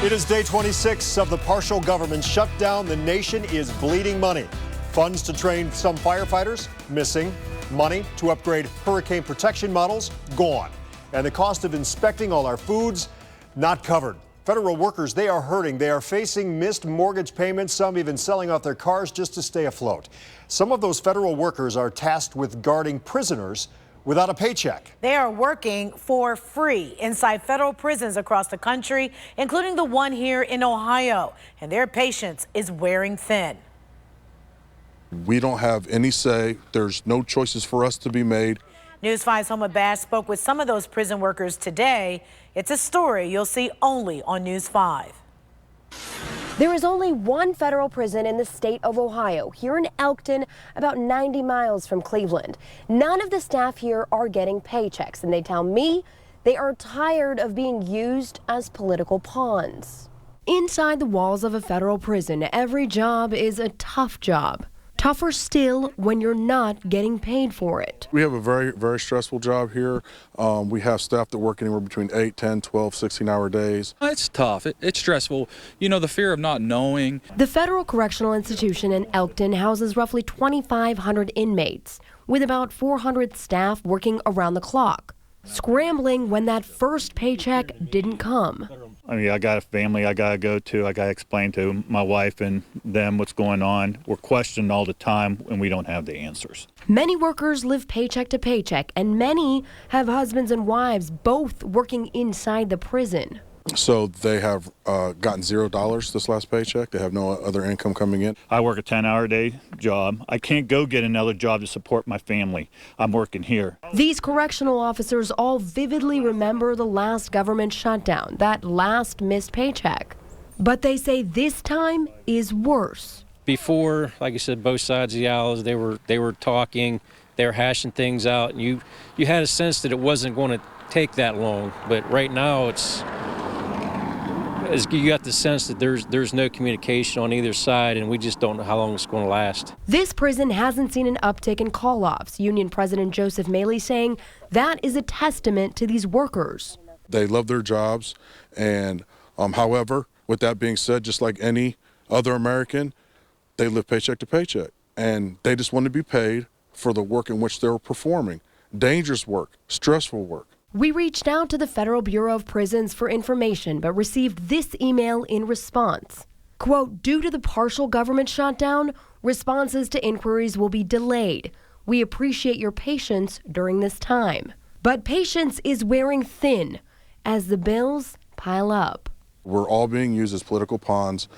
It is day 26 of the partial government shutdown. The nation is bleeding money. Funds to train some firefighters, missing. Money to upgrade hurricane protection models, gone. And the cost of inspecting all our foods, not covered. Federal workers, they are hurting. They are facing missed mortgage payments, some even selling off their cars just to stay afloat. Some of those federal workers are tasked with guarding prisoners without a paycheck. They are working for free inside federal prisons across the country, including the one here in Ohio. And their patience is wearing thin. We don't have any say. There's no choices for us to be made. News 5's Homa Bash spoke with some of those prison workers today. It's a story you'll see only on News 5. There is only one federal prison in the state of Ohio, here in Elkton, about 90 miles from Cleveland. None of the staff here are getting paychecks, and they tell me they are tired of being used as political pawns. Inside the walls of a federal prison, every job is a tough job. Tougher still when you're not getting paid for it. We have a very, very stressful job here. We have staff that work anywhere between 8, 10, 12, 16-hour days. It's tough. It's stressful. You know, the fear of not knowing. The Federal Correctional Institution in Elkton houses roughly 2,500 inmates, with about 400 staff working around the clock, scrambling when that first paycheck didn't come. I mean, I got a family I got to go to. I got to explain to my wife and them what's going on. We're questioned all the time, and we don't have the answers. Many workers live paycheck to paycheck, and many have husbands and wives both working inside the prison. So they have gotten $0 this last paycheck. They have no other income coming in. I work a 10-hour-a-day job. I can't go get another job to support my family. I'm working here. These correctional officers all vividly remember the last government shutdown, that last missed paycheck. But they say this time is worse. Before, like I said, both sides of the aisles, they were talking, they were hashing things out. And you had a sense that it wasn't going to take that long. But right now, you got the sense that there's no communication on either side, and we just don't know how long it's going to last. This prison hasn't seen an uptick in call-offs. Union President Joseph Maley saying that is a testament to these workers. They love their jobs, and however, with that being said, just like any other American, they live paycheck to paycheck, and they just want to be paid for the work in which they're performing. Dangerous work, stressful work. We reached out to the Federal Bureau of Prisons for information, but received this email in response. Quote, due to the partial government shutdown, responses to inquiries will be delayed. We appreciate your patience during this time. But patience is wearing thin as the bills pile up. We're all being used as political pawns.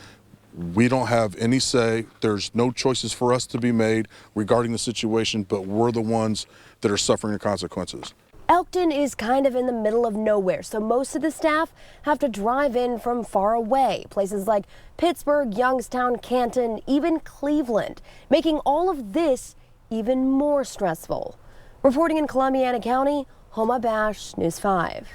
We don't have any say. There's no choices for us to be made regarding the situation, but we're the ones that are suffering the consequences. Elkton is kind of in the middle of nowhere, so most of the staff have to drive in from far away, places like Pittsburgh, Youngstown, Canton, even Cleveland, making all of this even more stressful. Reporting in Columbiana County, Homa Bash, News 5.